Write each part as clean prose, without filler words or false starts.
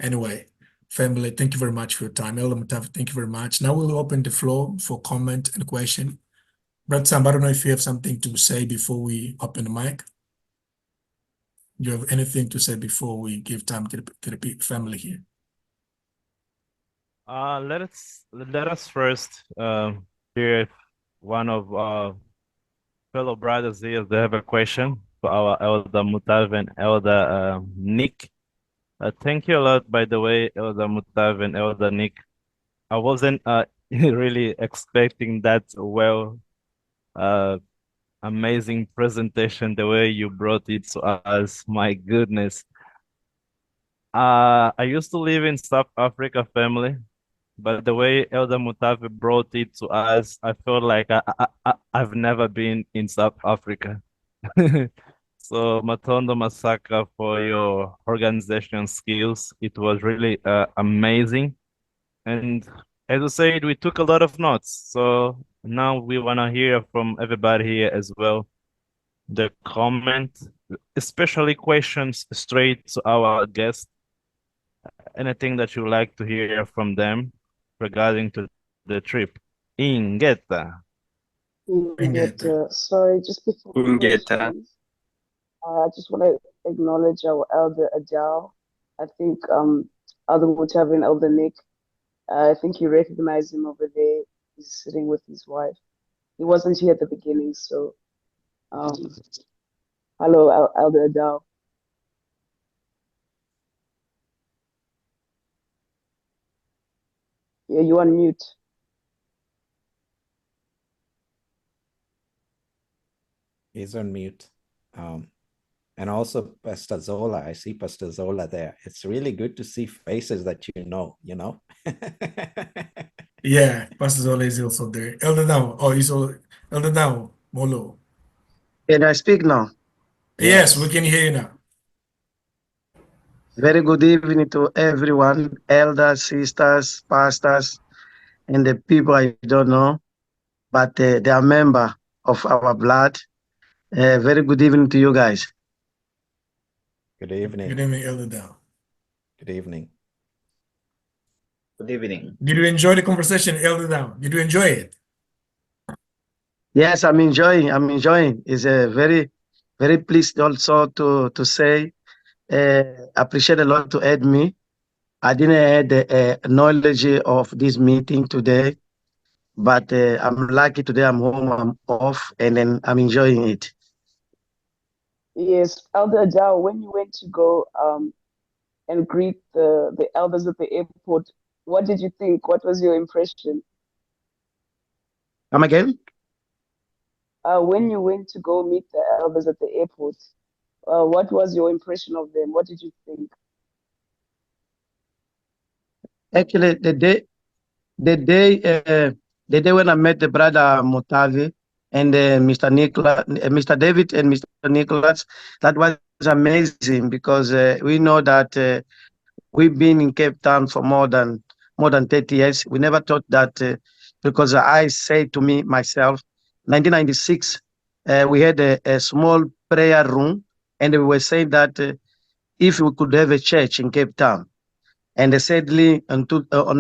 Anyway, family, thank you very much for your time. Elder Mutavi, thank you very much. Now we'll open the floor for comment and question. Brother Sam, I don't know if you have something to say before we open the mic. Do you have anything to say before we give time to the family here? Let us first hear if one of our fellow brothers here, they have a question for our Elder Mutavi and Elder Nick. Thank you a lot, by the way, Elder Mutavi and Elder Nick. I wasn't really expecting that amazing presentation, the way you brought it to us. My goodness. I used to live in South Africa, family, but the way Elder Mutavi brought it to us, I felt like I've never been in South Africa. So Matondo Masaka for your organization skills. It was really amazing. And as I said, we took a lot of notes. So now we want to hear from everybody here as well. The comment, especially questions straight to our guests. Anything that you like to hear from them regarding to the trip. Ingeta. Sorry, just before questions, I just want to acknowledge our Elder Adele. I think Elder Mutavi and Elder Nick, I think you recognize him over there. He's sitting with his wife. He wasn't here at the beginning, so hello, Elder Adele. Yeah, you on mute. He's on mute. And also Pastor Zola. I see Pastor Zola there. It's really good to see faces that you know. Yeah, Pastor Zola is also there. Elder Now. Oh, he's all Elder Now, Molo. Can I speak now? Yes, we can hear you now. Very good evening to everyone, elders, sisters, pastors, and the people I don't know, but they are member of our blood. Very good evening to you guys. Good evening. Good evening, Elder Now. Good evening. Good evening. Did you enjoy the conversation, Elder Now? Did you enjoy it? Yes, I'm enjoying. It's a very, very pleased also to say. Appreciate a lot to add me. I didn't have the knowledge of this meeting today, but I'm lucky today. I'm home, I'm off, and then I'm enjoying it. Yes, Elder Adele, when you went to go and greet the elders at the airport, what did you think? What was your impression? Come again? When you went to go meet the elders at the airport, what was your impression of them? What did you think? Actually, the day when I met the brother Mutavi and Mr. David and Mr. Nicholas, that was amazing because we know that we've been in Cape Town for more than 30 years. We never thought that because I say to me myself, 1996, we had a small prayer room, and we were saying that if we could have a church in Cape Town. And sadly, on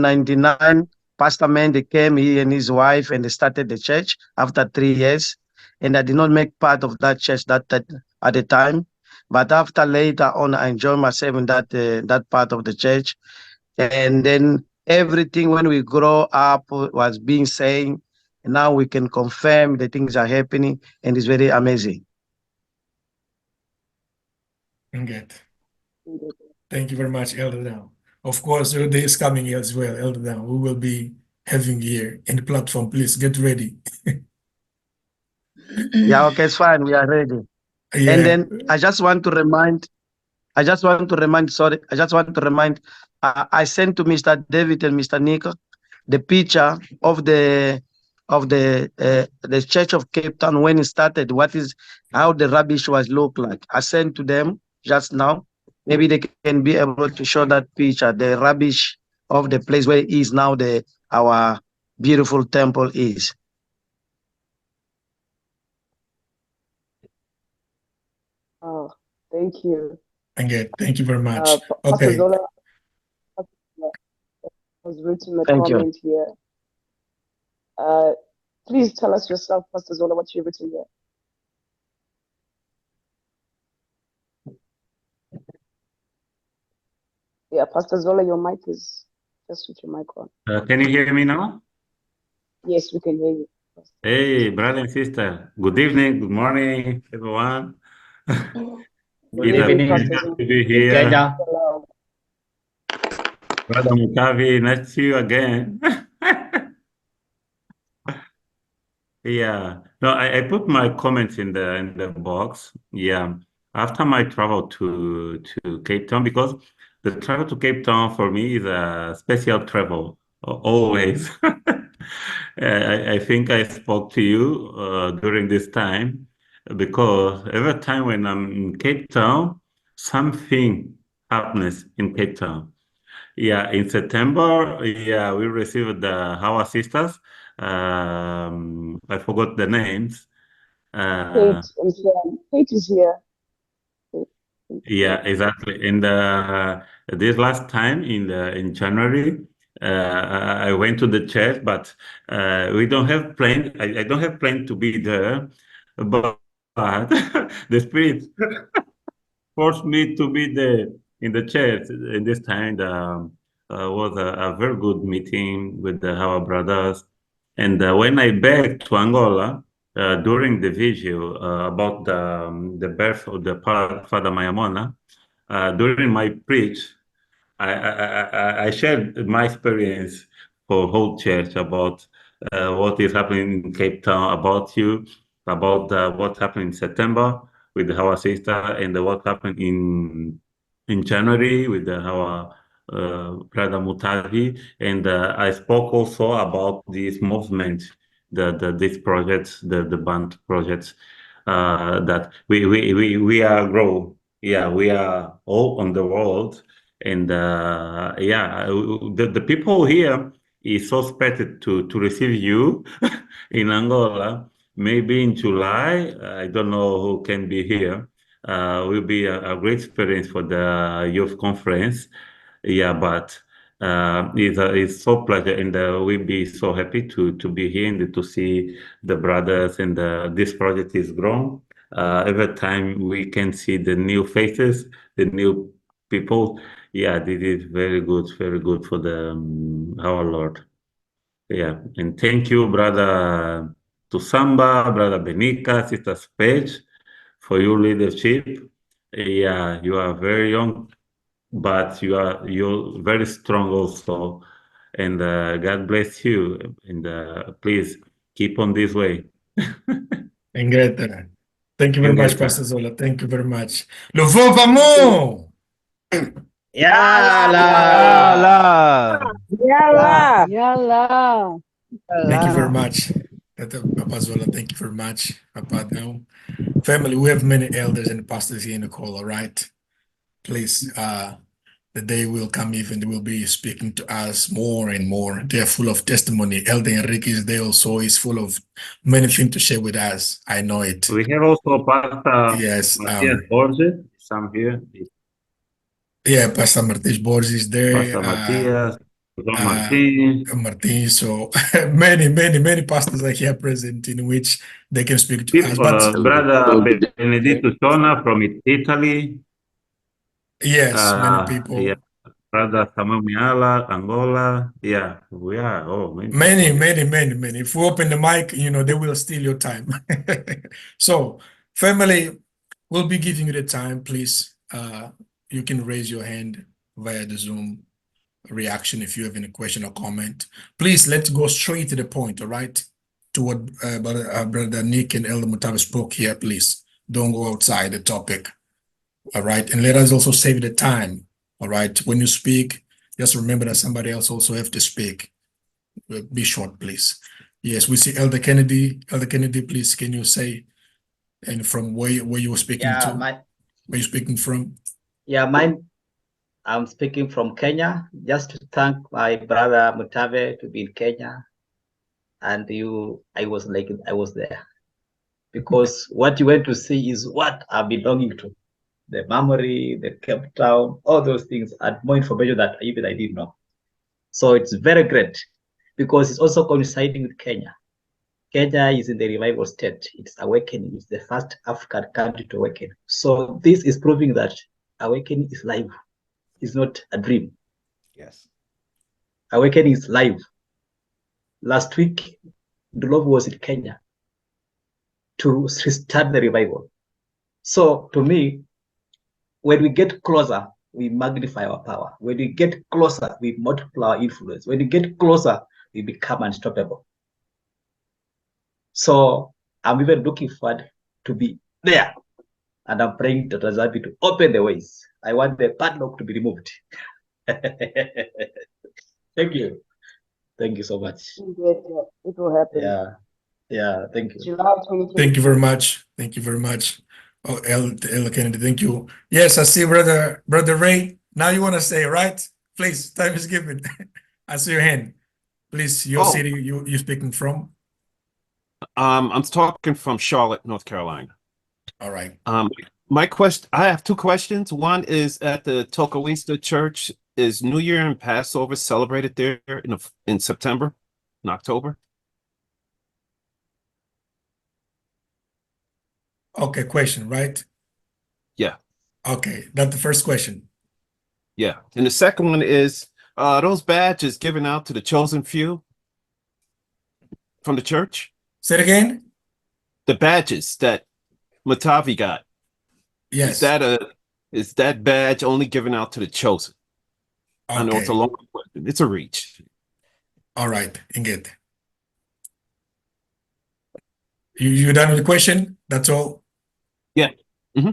99, Pastor Mendy came, he and his wife, and they started the church after 3 years. And I did not make part of that church that at the time. But after later on, I enjoyed myself in that part of the church. And then everything when we grow up was being saying, and now we can confirm the things are happening, and it's very amazing. Good. Thank you very much, Elder Now. Of course, your day is coming as well, Elder Now. We will be having here in the platform. Please get ready. Yeah, okay, it's fine. We are ready. Yeah. And then I just want to remind, I sent to Mr. David and Mr. Nick the picture of the Church of Cape Town when it started, how the rubbish was look like. I sent to them just now. Maybe they can be able to show that picture, the rubbish of the place where is now our beautiful temple is. Oh, thank you. Thank you very much. Pastor Okay. Zola, has written a Thank you. comment here. Please tell us yourself, Pastor Zola, what you've written here. Yeah, Pastor Zola, your mic is, just switch your mic on. Can you hear me now? Yes, we can hear you. Hey, brother and sister. Good evening, good morning, everyone. Good It's a evening pleasure to be in here. Kenya. Brother Mutavi, nice to see you again. Yeah. No, I put my comments in the box. Yeah. After my travel to Cape Town, because the travel to Cape Town for me is a special travel, always. I think I spoke to you during this time because every time when I'm in Cape Town, something happens in Cape Town. Yeah, in September, yeah, we received our sisters. I forgot the names. Kate and Sam. Kate is here. Yeah, exactly. In this last time in January, I went to the church, but we don't have plane. I don't have plane to be there, but the spirit forced me to be in the church. In this time, was a very good meeting with our brothers. And when I back to Angola during the vigil about the birth of the Father Mayamona, during my preach, I shared my experience for whole church about what is happening in Cape Town, about you, about what happened in September with our sister, and what happened in January with our brother Mutavi, and I spoke also about this movement, this project, the Bantu projects, that we are grow. Yeah, we are all on the world, and yeah, the people here is so expected to receive you in Angola. Maybe in July, I don't know who can be here. Will be a great experience for the youth conference. Yeah, but it's so pleasure, and we'll be so happy to be here and to see the brothers, and this project is grown. Every time we can see the new faces, the new people. Yeah, this is very good for the our Lord. Yeah, and thank you, brother Tusamba, brother Benica, sister Page, for your leadership. Yeah, you are very young, but you're very strong also, and God bless you. And please keep on this way. And great. Thank you very much, Ingrid. Pastor Zola. Thank you very much. Le vent va mon! Yala! Allah. Yalla! Yalla. Thank you very much, Papa Zola. Thank you very much, Papa Down. Family, we have many elders and pastors here in the call, all right? Please, the day will come even they will be speaking to us more and more. They're full of testimony. Elder Enrique is there also. He's full of many things to share with us. I know it. We have also Pastor Yes. Matias Borges, some here. Yeah, Pastor Martins Borges is there. Pastor Matias, Don Martin. Martin. So many pastors are here present in which they can speak to us. But Brother Benedetto Sona from Italy. yes, many people. Yeah. Brother Samuel Miala, Angola. Yeah, we are. Oh, Many. If we open the mic, they will steal your time. So, family, we'll be giving you the time. Please, you can raise your hand via the Zoom reaction if you have any question or comment. Please, let's go straight to the point, all right? To what Brother Nick and Elder Mutavi spoke here, please. Don't go outside the topic, all right? And let us also save the time, all right? When you speak, just remember that somebody else also have to speak. Be short, please. Yes, we see Elder Kennedy. Elder Kennedy, please, can you say, and from where you were speaking to? Where you speaking from? I'm speaking from Kenya, just to thank my brother Mutavi to be in Kenya. And I was there. Because what you went to see is what I'm belonging to. The memory, the Cape Town, all those things, and more information that even I didn't know. So it's very great because it's also coinciding with Kenya. Kenya is in the revival state. It's awakening. It's the first African country to awaken. So this is proving that awakening is live. It's not a dream. Yes. Awakening is live. Last week, the Lord was in Kenya to start the revival. So to me, when we get closer, we magnify our power. When we get closer, we multiply our influence. When we get closer, we become unstoppable. So I'm even looking forward to be there. And I'm praying to Tazabi to open the ways. I want the padlock to be removed. Thank you. Thank you so much. It will happen. Yeah. Yeah. Thank you. July 2020. Thank you very much. Thank you very much. Oh, El Kennedy, thank you. Yes, I see brother Ray. Now you want to say, right? Please, time is given. I see your hand. Please, your Oh. city you speaking from. I'm talking from Charlotte, North Carolina. All right. I have two questions. One is at the Tokoista church. Is New Year and Passover celebrated there in September, in October? Okay, question, right? Yeah. Okay, that's the first question. Yeah. And the second one is those badges given out to the chosen few from the church. Say it again. The badges that Mutavi got. Yes. Is that badge only given out to the chosen? Okay. I know it's a long question. It's a reach. All right, Ingrid. You done with the question? That's all? Yeah. Mm-hmm.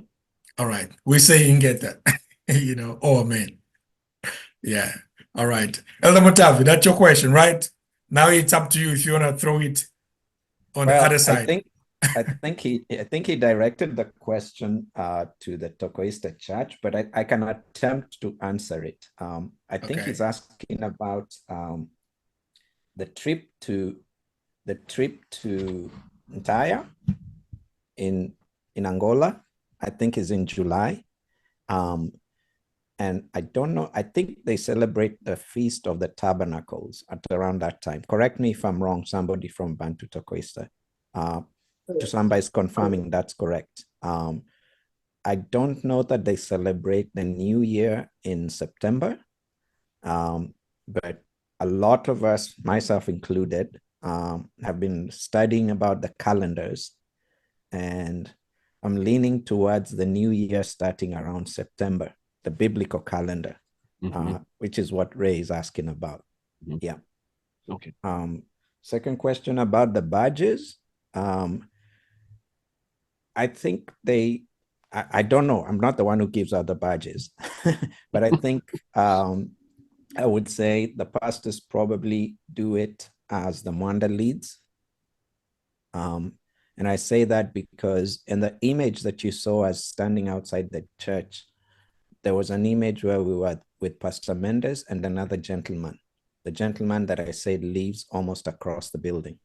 All right. We say Ingrid that. You know, oh man. Yeah. All right. Elder Mutavi, that's your question, right? Now it's up to you if you want to throw it on the other side. I think he directed the question to the Tokoista church, but I can attempt to answer it. I think he's asking about the trip to Ntaya in Angola. I think is in July. And I don't know, I think they celebrate the Feast of the Tabernacles at around that time. Correct me if I'm wrong, somebody from Bantu Tokoista. Tusamba is confirming that's correct. I don't know that they celebrate the New Year in September, but a lot of us, myself included, have been studying about the calendars, and I'm leaning towards the New Year starting around September, the biblical calendar, which is what Ray is asking about. Yeah. Okay. Second question about the badges. I think I don't know. I'm not the one who gives out the badges, but I think I would say the pastors probably do it as the Mwanda leads. And I say that because in the image that you saw as standing outside the church, there was an image where we were with Pastor Mendes and another gentleman. The gentleman that I said lives almost across the building.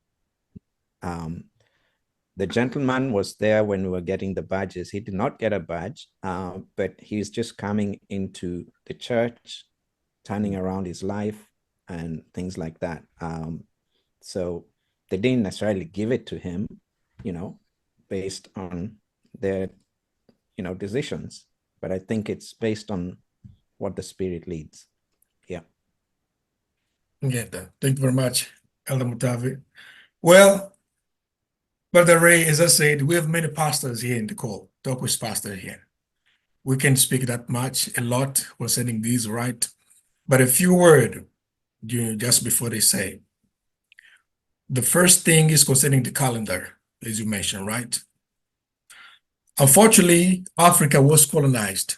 The gentleman was there when we were getting the badges. He did not get a badge, but he's just coming into the church, turning around his life and things like that. So they didn't necessarily give it to him, based on their, decisions. But I think it's based on what the Spirit leads. Yeah. Yeah, thank you very much, Elder Mutavi. Well, Brother Ray, as I said, we have many pastors here in the call, Tokoist pastor here. We can speak that much, a lot. We're saying these right. But a few words, just before they say. The first thing is concerning the calendar, as you mentioned, right? Unfortunately, Africa was colonized.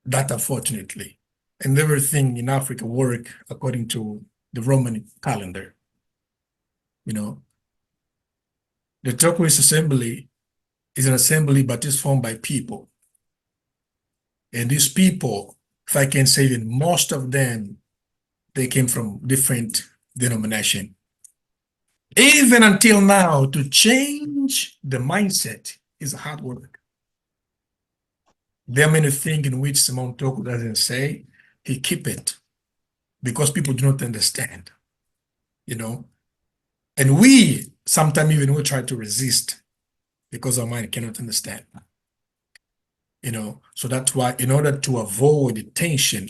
That unfortunately. And everything in Africa worked according to the Roman calendar. The Tokoist assembly is an assembly, but it's formed by people. And these people, if I can say that most of them, they came from different denominations. Even until now, to change the mindset is hard work. There are many things in which Simon Toko doesn't say, he keep it. because people do not understand, you know. And we sometimes even will try to resist because our mind cannot understand, you know. So that's why, in order to avoid tension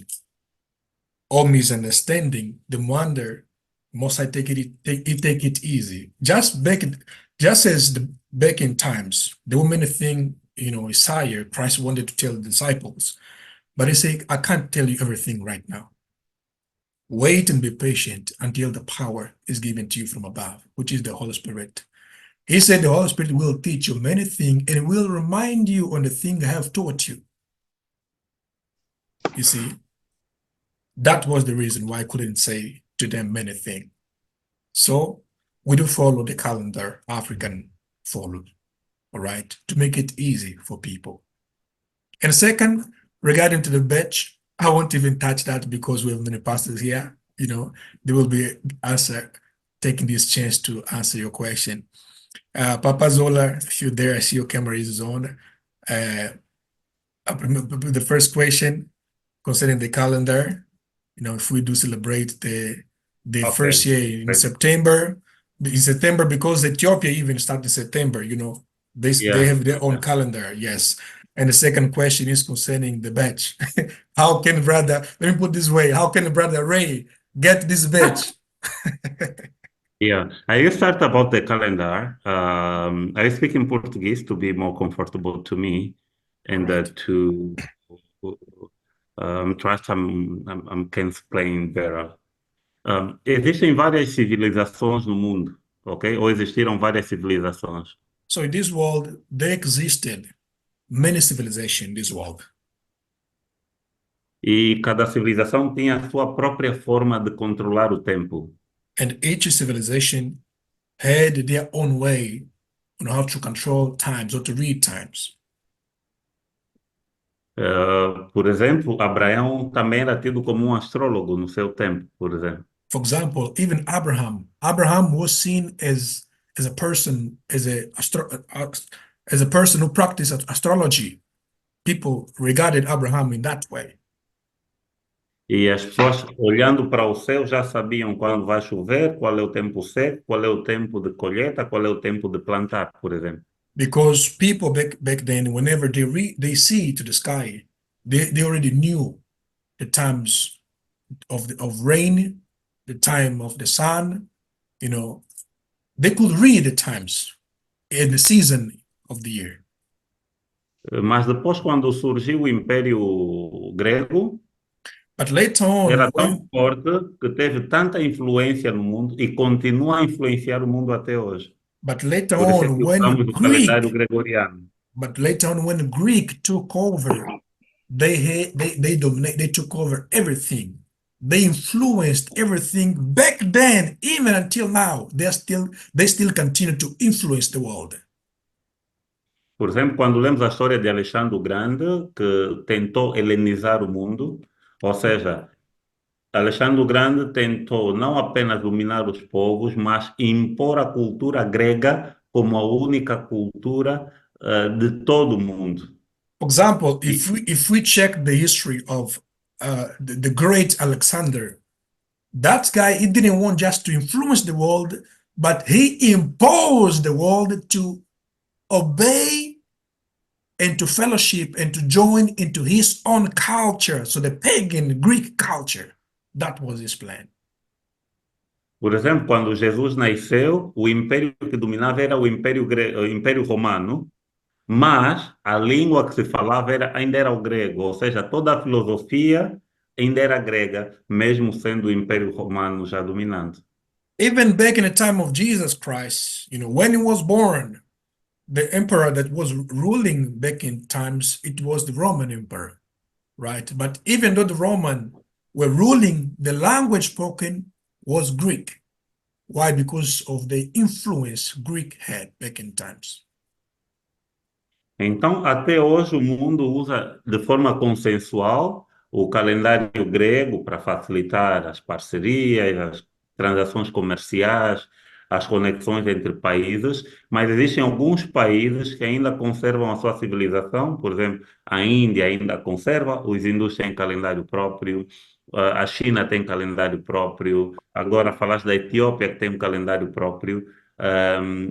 or misunderstanding, the wonder must I take it easy. Just as back in times, there were many things, you know, Isaiah, Christ wanted to tell the disciples, but he said, I can't tell you everything right now. Wait and be patient until the power is given to you from above, which is the Holy Spirit. He said the Holy Spirit will teach you many things and will remind you on the thing I have taught you. You see, that was the reason why I couldn't say to them many things. So we do follow the calendar African followed, all right, to make it easy for people. And second, regarding to the batch, I won't even touch that because we have many pastors here. You know, they will be taking this chance to answer your question. Papa Zola, if you're there, I see your camera is on. The first question concerning the calendar, you know, if we do celebrate the first year in September, because Ethiopia even started in September, you know, they have their own calendar, yes. And the second question is concerning the batch. How can brother, let me put this way, how can brother Ray get this batch? Yeah, I start about the calendar. I speak in Portuguese to be more comfortable to me and to trust I can explain better. Existem várias civilizações no mundo, ok? Ou existiram várias civilizações. So in this world, there existed many civilizations in this world. E cada civilização tinha a sua própria forma de controlar o tempo. And each civilization had their own way on how to control times or to read times. Por exemplo, Abraão também era tido como um astrólogo no seu tempo, por exemplo. For example, even Abraham was seen as a person, as a person who practiced astrology. People regarded Abraham in that way. E as pessoas, olhando para o céu, já sabiam quando vai chover, qual é o tempo seco, qual é o tempo de colheita, qual é o tempo de plantar, por exemplo. Because people back then, whenever they see to the sky, they already knew the times of rain, the time of the sun, you know, they could read the times in the season of the year. Mas depois, quando surgiu o Império Grego, But later on, era tão forte que teve tanta influência no mundo e continua a influenciar o mundo até hoje. But later Por isso é on, que when usamos o calendário gregoriano. Greek took over, they took over everything. They influenced everything back then, even until now. They still continue to influence the world. Por exemplo, quando lemos a história de Alexandre o Grande, que tentou helenizar o mundo, ou seja, Alexandre o Grande tentou não apenas dominar os povos, mas impor a cultura grega como a única cultura de todo o mundo. For example, if we check the history of the great Alexander, that guy, he didn't want just to influence the world, but he imposed the world to obey and to fellowship and to join into his own culture. So the pagan Greek culture, that was his plan. Por exemplo, quando Jesus nasceu, o império que dominava era o Império Romano, mas a língua que se falava ainda era o grego, ou seja, toda a filosofia ainda era grega, mesmo sendo o Império Romano já dominante. Even back in the time of Jesus Christ, you know, when he was born, the emperor that was ruling back in times, it was the Roman emperor, right? But even though the Roman were ruling, the language spoken was Greek. Why? Because of the influence Greek had back in times. Então, até hoje, o mundo usa de forma consensual o calendário grego para facilitar as parcerias, as transações comerciais, as conexões entre países, mas existem alguns países que ainda conservam a sua civilização, por exemplo, a Índia ainda conserva, os hindus têm calendário próprio, a China tem calendário próprio, agora falaste da Etiópia que tem um calendário próprio.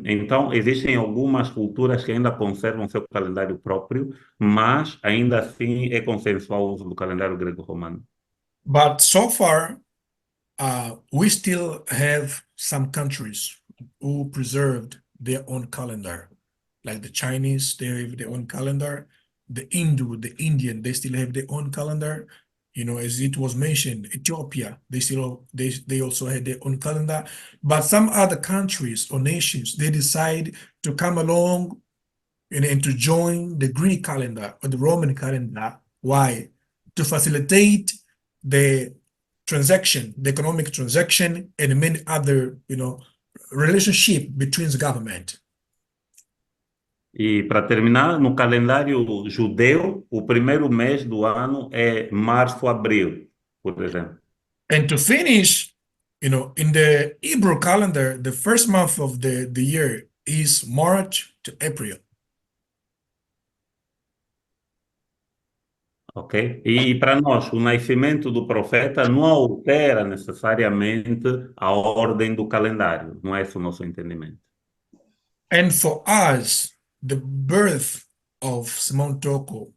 Então, existem algumas culturas que ainda conservam seu calendário próprio, mas ainda assim é consensual o uso do calendário grego-romano. But so far, we still have some countries who preserved their own calendar, like the Chinese, they have their own calendar. The Hindu, the Indian, they still have their own calendar. You know, as it was mentioned, Ethiopia, they also had their own calendar. But some other countries or nations, they decide to come along and to join the Greek calendar or the Roman calendar. Why? To facilitate the transaction, the economic transaction, and many other, relationship between the government. E para terminar, no calendário judeu, o primeiro mês do ano é março, abril, por exemplo. And to finish, in the Hebrew calendar, the first month of the year is March to April. Ok? E para nós, o nascimento do profeta não altera necessariamente a ordem do calendário, não é esse o nosso entendimento. And for us, the birth of Simon Toko,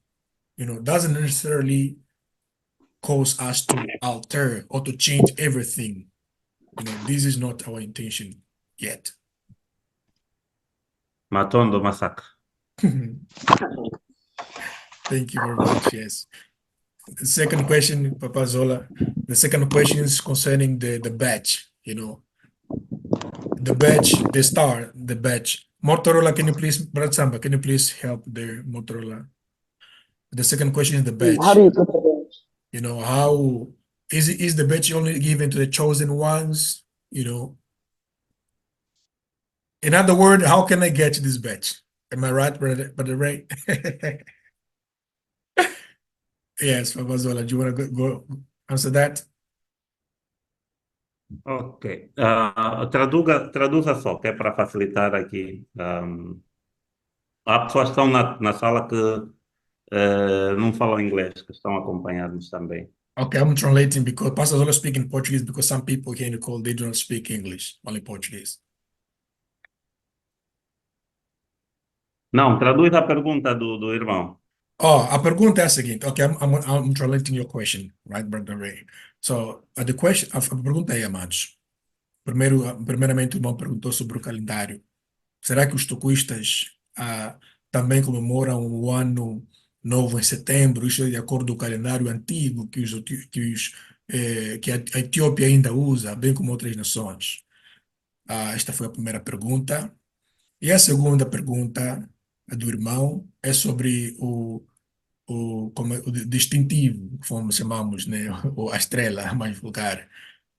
doesn't necessarily cause us to alter or to change everything. This is not our intention yet. Matondo Massacre. Thank you very much. Yes. The second question, Papa Zola. The second question is concerning the badge. The badge, the star, the badge. Motorola, can you please, Brad Samba, can you please help there, Motorola? The second question is the badge. How do you get the badge? How is the badge only given to the chosen ones? In other words, how can I get this badge? Am I right, Brother Ray? Yes, Papa Zola, do you want to go answer that? Ok. Traduza só, que é para facilitar aqui. Há pessoas que estão na sala que não falam inglês, que estão a acompanhar-nos também. Okay, I'm translating because Pastor Zola speak in Portuguese because some people here in the call, they do not speak English, only Portuguese. Não, traduz a pergunta do irmão. Oh, a pergunta é a seguinte. Okay, I'm translating your question, right, Brother Ray? So, a pergunta é, amados. Primeiramente, o irmão perguntou sobre o calendário. Será que os tocoistas também comemoram o ano novo em setembro? Isso é de acordo com o calendário antigo que a Etiópia ainda usa, bem como outras nações? Esta foi a primeira pergunta. E a segunda pergunta do irmão é sobre o distintivo, como chamamos, né? Ou a estrela, mais vulgar.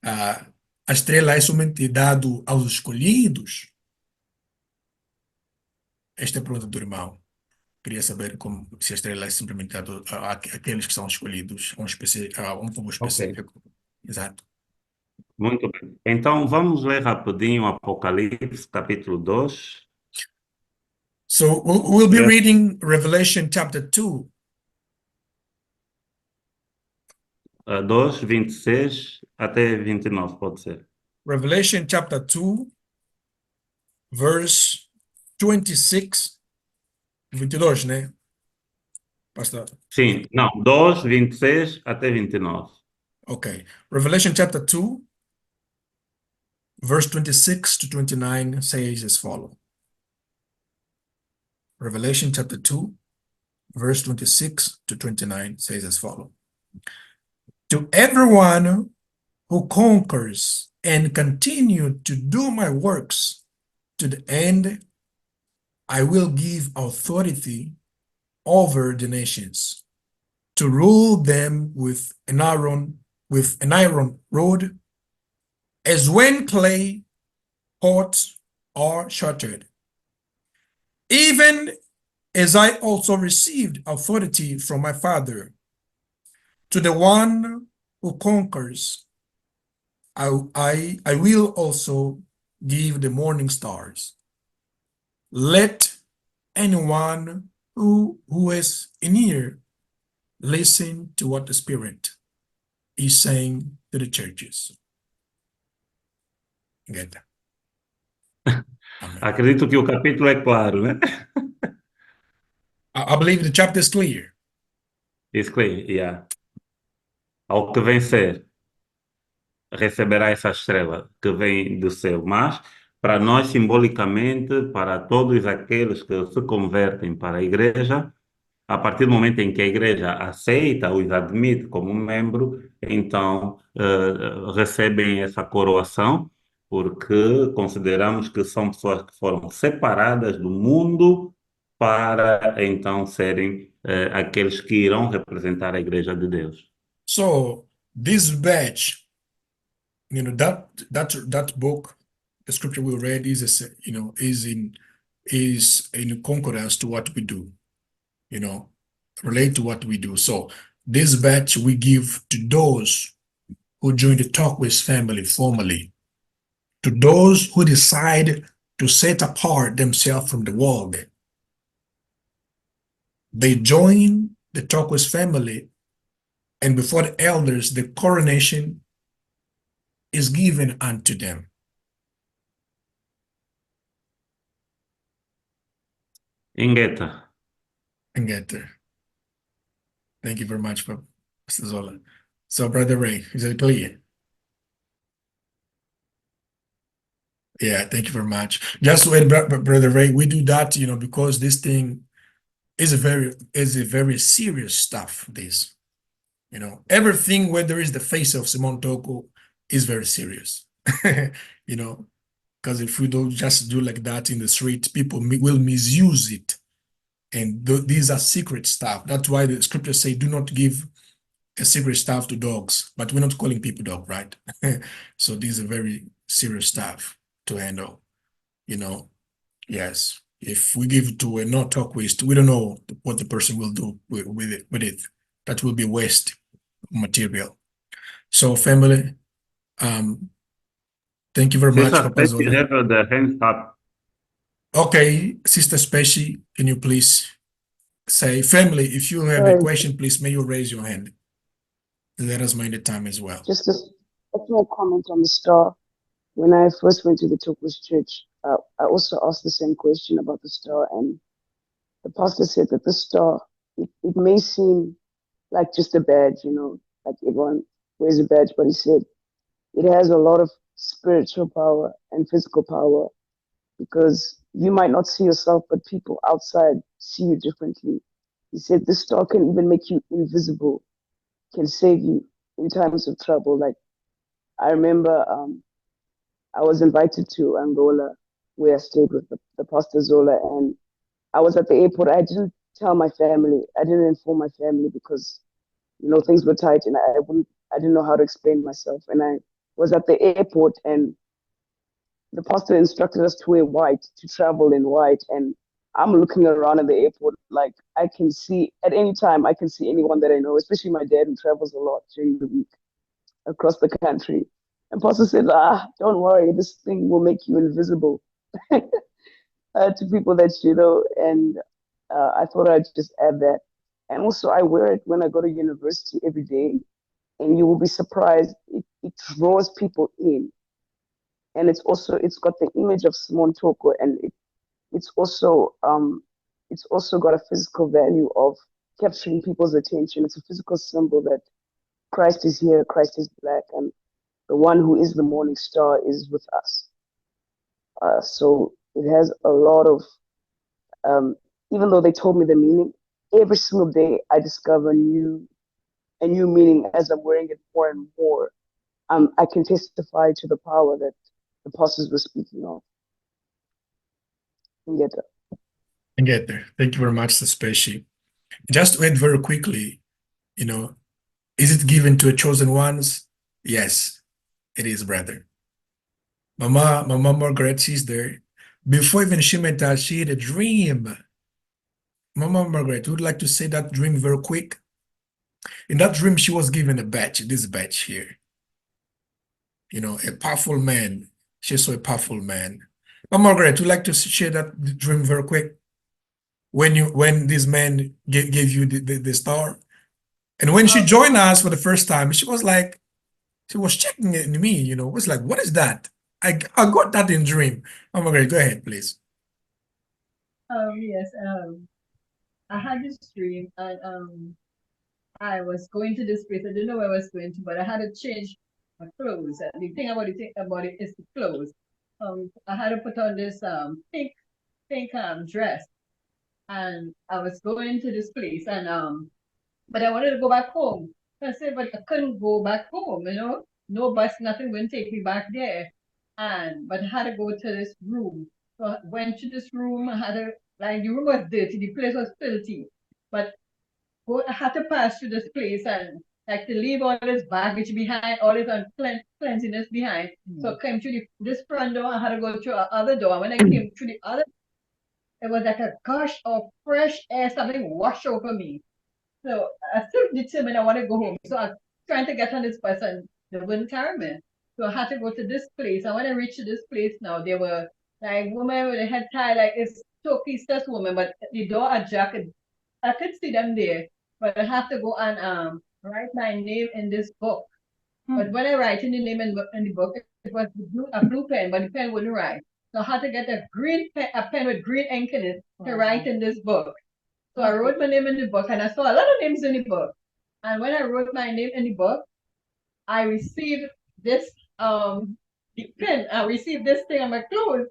A estrela é somente dado aos escolhidos? Esta é a pergunta do irmão. Queria saber se a estrela é simplesmente dada àqueles que são escolhidos, a um povo específico. Exato. Muito bem. Então, vamos ler rapidinho Apocalipse, capítulo 2. So we'll be reading Revelation chapter 2. 2, 26 até 29, pode ser. Revelation chapter 2, verse 26, 22, né? Pastor. Sim, não, 2, 26 até 29. Okay. Revelation chapter 2, verse 26 to 29 says as follows. Revelation chapter 2, verse 26 to 29 says as follows. To everyone who conquers and continue to do my works to the end, I will give authority over the nations to rule them with an iron rod, as when clay pots are shattered. Even as I also received authority from my Father, to the one who conquers, I will also give the morning stars. Let anyone who is in here listen to what the Spirit is saying to the churches. Get that? Amen. Acredito que o capítulo é claro, né? I believe the chapter is clear. It's clear, yeah. Ao que vencer, receberá essa estrela que vem do céu. Mas, para nós, simbolicamente, para todos aqueles que se convertem para a igreja, a partir do momento em que a igreja aceita, os admite como membro, então recebem essa coroação, porque consideramos que são pessoas que foram separadas do mundo para então serem aqueles que irão representar a igreja de Deus. So this batch, that book, the scripture we read is in concordance to what we do, relate to what we do. So this batch we give to those who join the Tokoist family formally, to those who decide to set apart themselves from the world. They join the Tokoist family, and before the elders, the coronation is given unto them. Ingeta. And get there. Thank you very much, Pastor Zola. So, Brother Ray, is it clear? Yeah, thank you very much. Just wait, Brother Ray, we do that, because this thing is a very serious stuff. This, everything where there is the face of Simon Toko is very serious. Because if we don't just do like that in the street, people will misuse it. And these are secret stuff. That's why the scriptures say, do not give a secret stuff to dogs, but we're not calling people dog, right? So these are very serious stuff to handle, Yes. If we give it to a not Tokoist, we don't know what the person will do with it. That will be waste material. So family, thank you very much, Sister Papa Stacy Zola. have the hands up. Okay, Sister Specie, can you please say, family, if you have a Sorry. question, please may you raise your hand. Let us mind the time as well. Just a small comment on the star. When I first went to the Tokoist church, I also asked the same question about the star, and the pastor said that the star, it may seem like just a badge, like everyone wears a badge, but he said it has a lot of spiritual power and physical power, because you might not see yourself, but people outside see you differently. He said the star can even make you invisible, can save you in times of trouble. Like, I remember I was invited to Angola, where I stayed with the Pastor Zola, and I was at the airport. I didn't tell my family. I didn't inform my family because, things were tight, and I didn't know how to explain myself. And I was at the airport, and the pastor instructed us to wear white, to travel in white. And I'm looking around in the airport, like I can see at any time, I can see anyone that I know, especially my dad who travels a lot during the week across the country. And pastor said, don't worry, this thing will make you invisible to people that you know. And I thought I'd just add that. And also I wear it when I go to university every day, and you will be surprised. It draws people in. And it's got the image of Simon Toko, and it's also got a physical value of capturing people's attention. It's a physical symbol that Christ is here, Christ is black, and the one who is the morning star is with us. So it has a lot of, even though they told me the meaning, every single day I discover a new meaning as I'm wearing it more and more. I can testify to the power that the apostles were speaking of. And get there. Thank you very much, Specie. Just to add very quickly, is it given to a chosen ones? Yes, it is, brother. Mama Margaret, she's there. Before even she met us, she had a dream. Mama Margaret, would like to say that dream very quick. In that dream, she was given a badge, this badge here. A powerful man She's so powerful, man. But Margaret, would you like to share that dream very quick? When this man gave you the star, and when she joined us for the first time, she was like, she was checking at me, was like, what is that? I got that in dream. Oh, Margaret, go ahead, please. Yes. I had this dream, and I was going to this place. I didn't know where I was going to, but I had to change my clothes. And the thing about it is the clothes. I had to put on this pink dress, and I was going to this place, and but I wanted to go back home. I said, but I couldn't go back home, no bus, nothing wouldn't take me back there. But I had to go to this room. So I went to this room. I had to, like, the room was dirty, the place was filthy. But I had to pass through this place and like to leave all this baggage behind, all this uncleanliness behind. So I came to this front door. I had to go to the other door. When I came to the other, it was like a gush of fresh air, something washed over me. So I still determined I want to go home. So I was trying to get on this bus and they wouldn't carry me. So I had to go to this place. And when I reached this place now, there were like women with a head tie, like it's Tokoistas woman, but the door ajar, I could see them there. But I have to go and write my name in this book. But when I write in the name in the book, it was a blue pen, but the pen wouldn't write. So I had to get a pen with green ink in it to write in this book. So I wrote my name in the book, and I saw a lot of names in the book. And when I wrote my name in the book, I received this the pen. I received this thing on my clothes.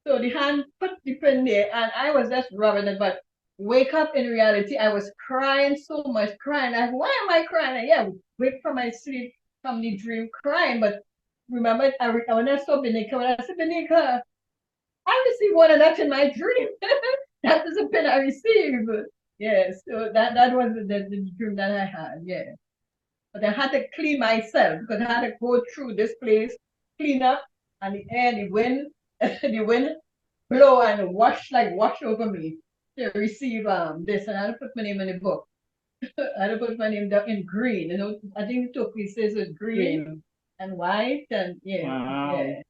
So the hand put the pen there, and I was just rubbing it. But wake up in reality, I was crying so much, crying. Like, why am I crying? Yeah, wake from my sleep, from the dream, crying. But remember, when I saw Benika, when I said, Benika, I received one of that in my dream. That is a pen I received. Yeah, so that was the dream that I had, yeah. But I had to clean myself because I had to go through this place, clean up, and the air, the wind, the wind blow and wash over me to receive this. And I had to put my name in the book. I had to put my name down in green. I think the Toki says it's green and white, and yeah.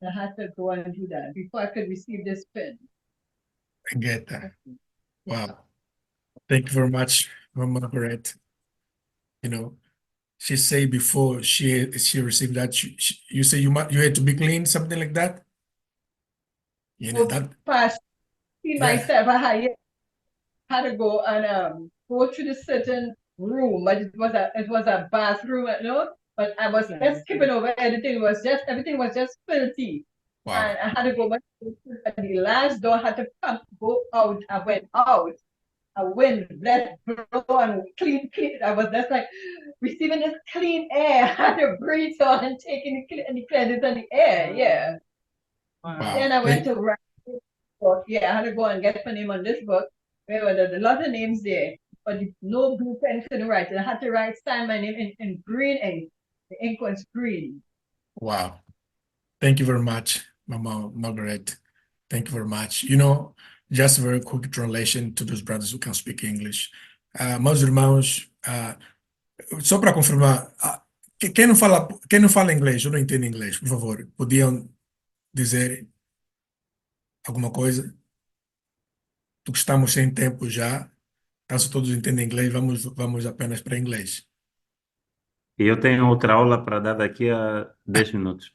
I had to go and do that before I could receive this pen. I get that. Wow. Thank you very much, Margaret. She said before she received that, you say you had to be clean, something like that? That. Fast, clean myself. I had to go and go through the certain room, but it was a bathroom, But I was just skipping over everything. Everything was just filthy. Wow. And I had to go back to the last door. I had to go out. I went out. A wind, let blow and clean. I was just like receiving this clean air. I had to breathe on and taking the cleanses and the air. Yeah. Wow. Then I went to write this book. Yeah, I had to go and get my name on this book. There's a lot of names there, but no blue pen couldn't write it. I had to sign my name in green ink. The ink was green. Wow. Thank you very much, Mama Margaret. Thank you very much. Just a very quick translation to those brothers who can speak English. Meus irmãos, só para confirmar, quem não fala inglês, eu não entendo inglês, por favor, podiam dizer alguma coisa? Porque estamos sem tempo já, caso todos entendem inglês, vamos apenas para inglês. E eu tenho outra aula para dar daqui a 10 minutos.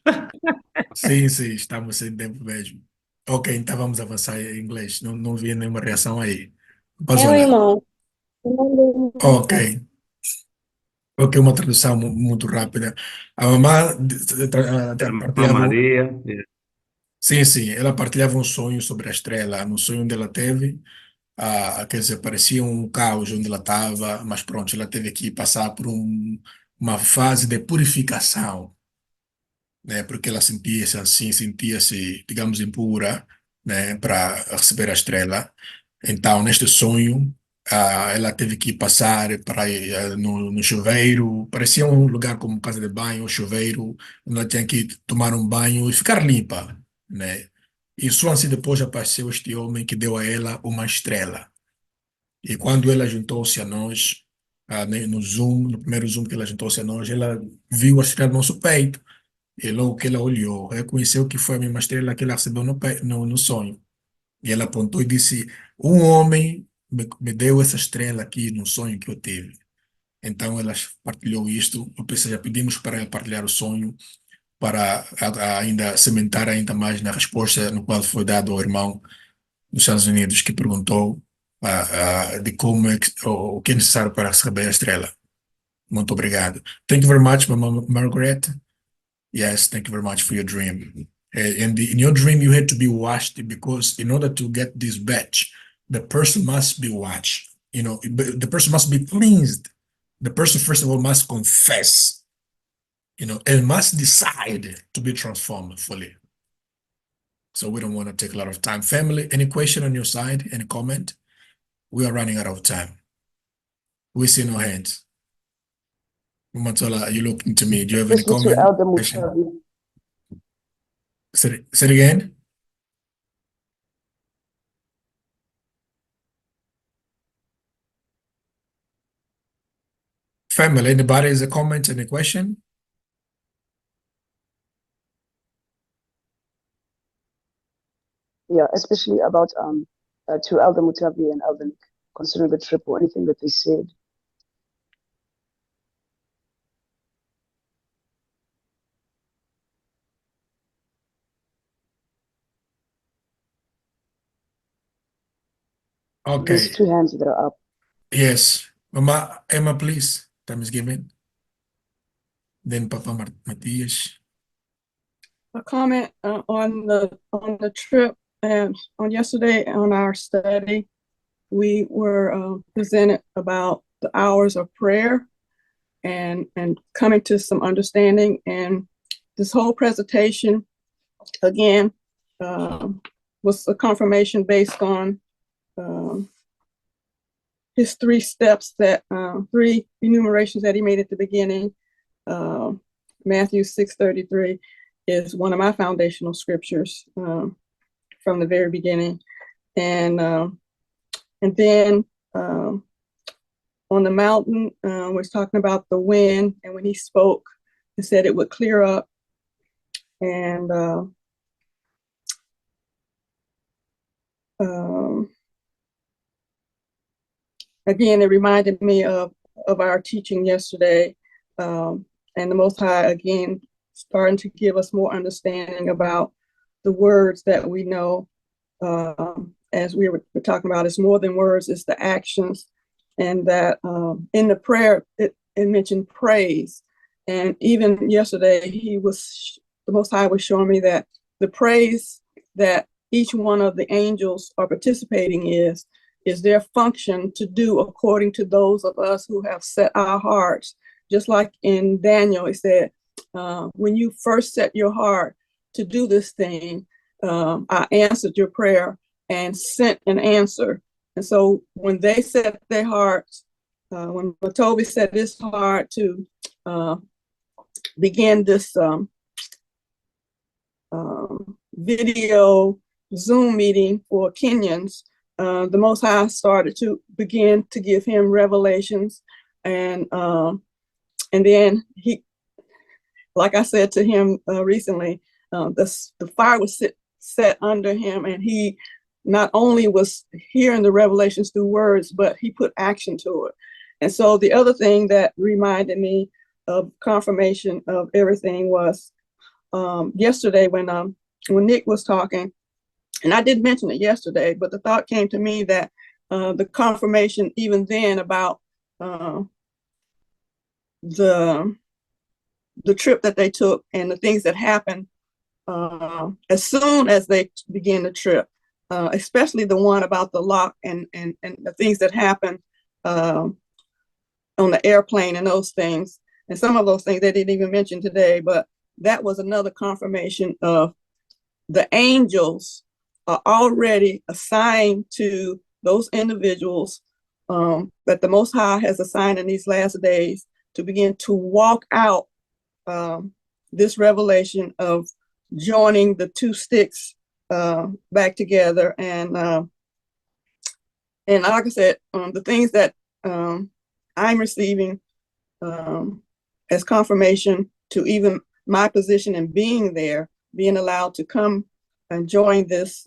Sim, estamos sem tempo mesmo. Ok, então vamos avançar em inglês. Não vi nenhuma reação aí. Posso olhar? irmão. Ok. Ok, uma tradução muito rápida. A mamã Irmã partilhava. Maria. Sim, ela partilhava um sonho sobre a estrela. No sonho onde ela teve, quer dizer, parecia um caos onde ela estava, mas pronto, ela teve que passar por uma fase de purificação, né? Porque ela sentia-se assim, digamos, impura, né? Para receber a estrela. Então, neste sonho, ela teve que passar no chuveiro, parecia um lugar como casa de banho, um chuveiro, onde ela tinha que tomar um banho e ficar limpa, né? E só assim depois apareceu este homem que deu a ela uma estrela. E quando ela juntou-se a nós, no Zoom, no primeiro Zoom que ela juntou-se a nós, ela viu a estrela no nosso peito. E logo que ela olhou, reconheceu que foi a mesma estrela que ela recebeu no sonho. E ela apontou e disse: Um homem me deu essa estrela aqui no sonho que eu tive. Então ela partilhou isto, ou seja, pedimos para ela partilhar o sonho, para ainda cimentar ainda mais na resposta no qual foi dado ao irmão dos Estados Unidos que perguntou de como é que, o que é necessário para receber a estrela. Muito obrigado. Thank you very much, Mama Margaret. Yes, thank you very much for your dream. And in your dream, you had to be washed because in order to get this badge, the person must be washed. You know, the person must be cleansed. The person, first of all, must confess, you know, and must decide to be transformed fully. So we don't want to take a lot of time. Family, any question on your side? Any comment? We are running out of time. We see no hands. Matola, you looking to me. Do you have any Especially to comment? Elder Question? Mutavi. Say it again. Family, anybody has a comment, any question? Yeah, especially about to Elder Mutavi and Elder Nick, considering the trip or anything that they said. Okay. There's two hands that are up. Yes. Mama Emma, please. Time is given. Then Papa Matias. A comment on the trip, and on yesterday on our study, we were presented about the hours of prayer and coming to some understanding. And this whole presentation, again, was a confirmation based on his 3 steps that 3 enumerations that he made at the beginning. Matthew 6:33 is one of my foundational scriptures from the very beginning, and then on the mountain was talking about the wind, and when he spoke, he said it would clear up, and again, it reminded me of our teaching yesterday, and the Most High again starting to give us more understanding about the words that we know. As we were talking about, it's more than words, it's the actions, and that in the prayer it mentioned praise, and even yesterday the Most High was showing me that the praise that each one of the angels are participating is their function to do according to those of us who have set our hearts. Just like in Daniel, it said, when you first set your heart to do this thing, I answered your prayer and sent an answer. And so when they set their hearts, when Matovi set his heart to begin this video Zoom meeting for Kenyans, the Most High started to begin to give him revelations, and then he, like I said to him recently, the fire was set under him, and he not only was hearing the revelations through words, but he put action to it. And so the other thing that reminded me of confirmation of everything was yesterday when Nick was talking, and I did mention it yesterday, but the thought came to me that the confirmation even then about the trip that they took and the things that happened as soon as they began the trip, especially the one about the lock and the things that happened on the airplane and those things. And some of those things they didn't even mention today, but that was another confirmation of the angels are already assigned to those individuals that the Most High has assigned in these last days to begin to walk out this revelation of joining the 2 sticks back together. And like I said, the things that I'm receiving as confirmation to even my position in being there, being allowed to come and join this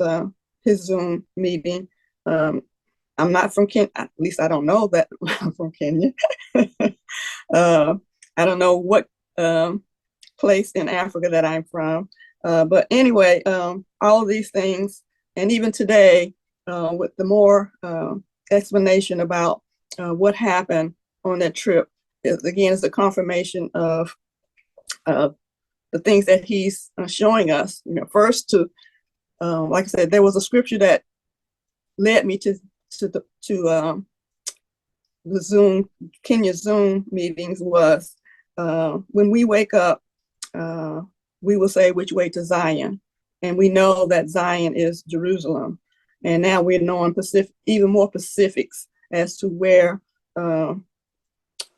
his Zoom meeting. I'm not from Kenya, at least I don't know that I'm from Kenya. I don't know what place in Africa that I'm from. But anyway, all of these things, and even today, with the more explanation about what happened on that trip, again, is a confirmation of the things that he's showing us. You know, first to, like I said, there was a scripture that led me to the Zoom, Kenya Zoom meetings was, when we wake up, we will say which way to Zion. And we know that Zion is Jerusalem. And now we're knowing even more specifics as to where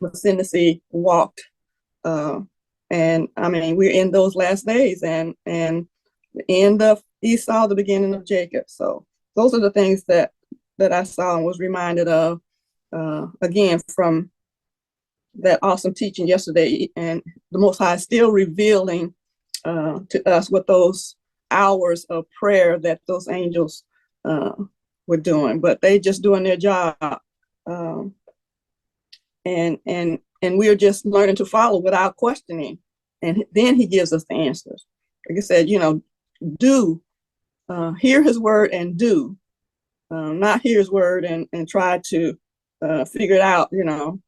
Masinisi walked. And I mean, we're in those last days and the end of Esau, the beginning of Jacob. So those are the things that I saw and was reminded of, again, from that awesome teaching yesterday. And the Most High is still revealing to us what those hours of prayer that those angels were doing, but they just doing their job. And we're just learning to follow without questioning. And then he gives us the answers. Like I said, you know, do, hear his word and do, not hear his word and try to figure it out, you know,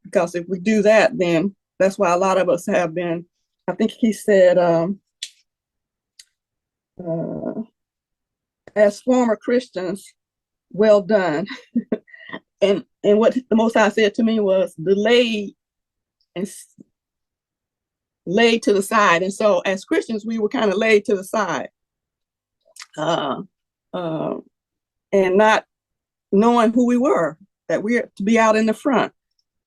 because if we do that, then that's why a lot of us have been, I think he said, as former Christians, well done. and what the Most High said to me was delayed and laid to the side. And so as Christians, we were kind of laid to the side, and not knowing who we were, that we're to be out in the front.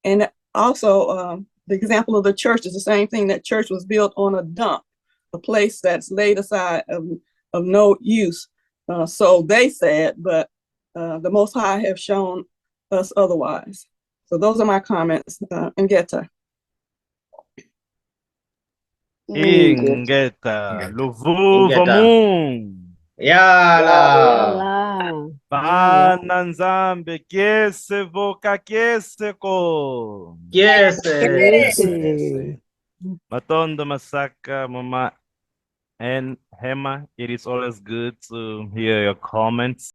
And also the example of the church is the same thing. That church was built on a dump, a place that's laid aside of no use. So they said, but the Most High have shown us otherwise. So those are my comments. Ngeta. Ingeta, Luvu Ingeta. Vamun, Yala. Bana Nzambe, Kese Voka Keseko, Yes. Matondo Masaka, Mama and Hema. It is always good to hear your comments.